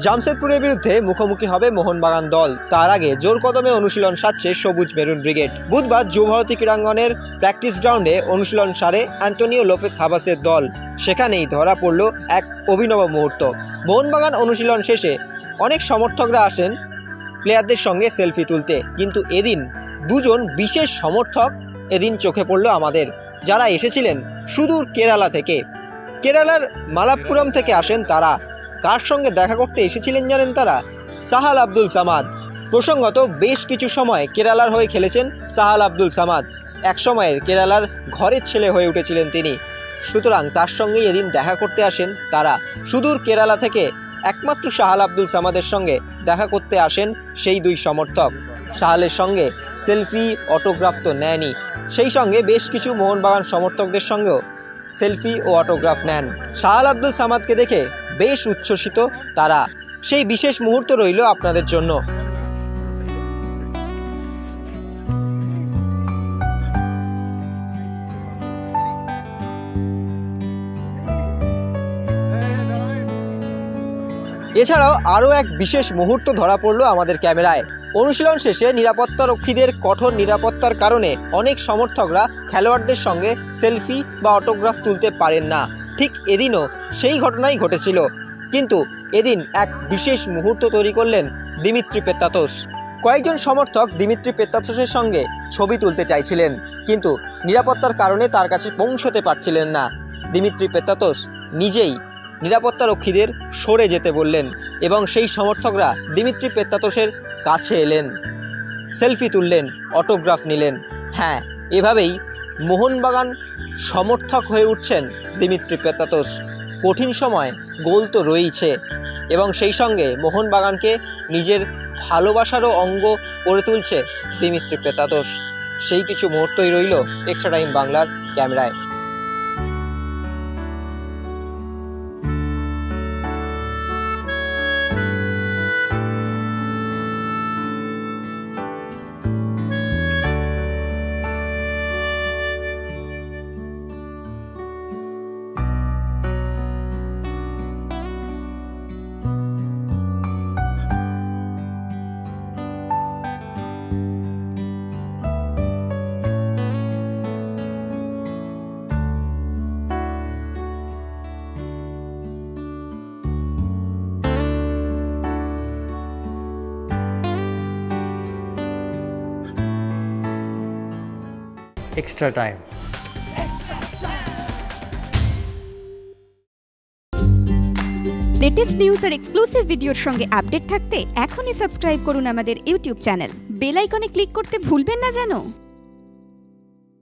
জামশেদপুরের বিরুদ্ধে মুখোমুখি হবে মোহনবাগান দল। তার আগে জোর কদমে অনুশীলন সারছে সবুজ মেরুন ব্রিগেড। বুধবার যুবভারতী ক্রীড়াঙ্গনের প্র্যাকটিস গ্রাউন্ডে অনুশীলন সারে অ্যান্টোনিও লোপেস হাবাসের দল। সেখানেই ধরা পড়ল এক অভিনব মুহূর্ত। মোহনবাগান অনুশীলন শেষে অনেক সমর্থকরা আসেন প্লেয়ারদের সঙ্গে সেলফি তুলতে, কিন্তু এদিন দুজন বিশেষ সমর্থক এদিন চোখে পড়ল আমাদের, যারা এসেছিলেন সুদূর কেরালা থেকে। কেরালার মালাপ্পুরম থেকে আসেন তারা। কার সঙ্গে দেখা করতে এসেছিলেন জানেন তারা? সাহাল আব্দুল সামাদ। প্রসঙ্গত বেশ কিছু সময় কেরালার হয়ে খেলেছেন সাহাল আব্দুল সামাদ। এক সময়ের কেরালার ঘরের ছেলে হয়ে উঠেছিলেন তিনি। সুতরাং তার সঙ্গেই এদিন দেখা করতে আসেন তারা। সুদূর কেরালা থেকে একমাত্র সাহাল আব্দুল সামাদের সঙ্গে দেখা করতে আসেন সেই দুই সমর্থক। সাহালের সঙ্গে সেলফি অটোগ্রাফ তো নেয়নি, সেই সঙ্গে বেশ কিছু মোহনবাগান সমর্থকদের সঙ্গেও সেলফি ও অটোগ্রাফ নেন। সাহাল আব্দুল সামাদকে দেখে বেশ উচ্ছ্বসিত তারা। সেই বিশেষ মুহূর্ত রইল আপনাদের জন্য। এছাড়াও আরও এক বিশেষ মুহূর্ত ধরা পড়ল আমাদের ক্যামেরায়। অনুশীলন শেষে নিরাপত্তারক্ষীদের কঠোর নিরাপত্তার কারণে অনেক সমর্থকরা খেলোয়াড়দের সঙ্গে সেলফি বা অটোগ্রাফ তুলতে পারেন না। ঠিক এদিনও সেই ঘটনাই ঘটেছিল, কিন্তু এদিন এক বিশেষ মুহূর্ত তৈরি করলেন দিমিত্রি পেত্রাতোস। কয়েকজন সমর্থক দিমিত্রি পেত্রাতোসের সঙ্গে ছবি তুলতে চাইছিলেন, কিন্তু নিরাপত্তার কারণে তার কাছে পৌঁছতে পারছিলেন না। দিমিত্রি পেত্রাতোস নিজেই নিরাপত্তারক্ষীদের সরে যেতে বললেন এবং সেই সমর্থকরা দিমিত্রি পেত্রাতোসের কাছে এলেন, সেলফি তুললেন, অটোগ্রাফ নিলেন। হ্যাঁ, এভাবেই মোহনবাগান সমর্থক হয়ে উঠছেন দিমিত্রি পেত্রাতোস। কঠিন সময় গোল তো রয়েইছে এবং সেই সঙ্গে মোহনবাগানকে নিজের ভালোবাসারও অঙ্গ করে তুলছে দিমিত্রি পেত্রাতোস। সেই কিছু মুহূর্তই রইল এক্সট্রা টাইম বাংলার ক্যামেরায়। Extra time. লেটেস্ট নিউজ আর এক্সক্লুসিভ ভিডিওর সঙ্গে আপডেট থাকতে এখনই সাবস্ক্রাইব করুন আমাদের ইউটিউব চ্যানেল। বেল আইকনে ক্লিক করতে ভুলবেন না যেন।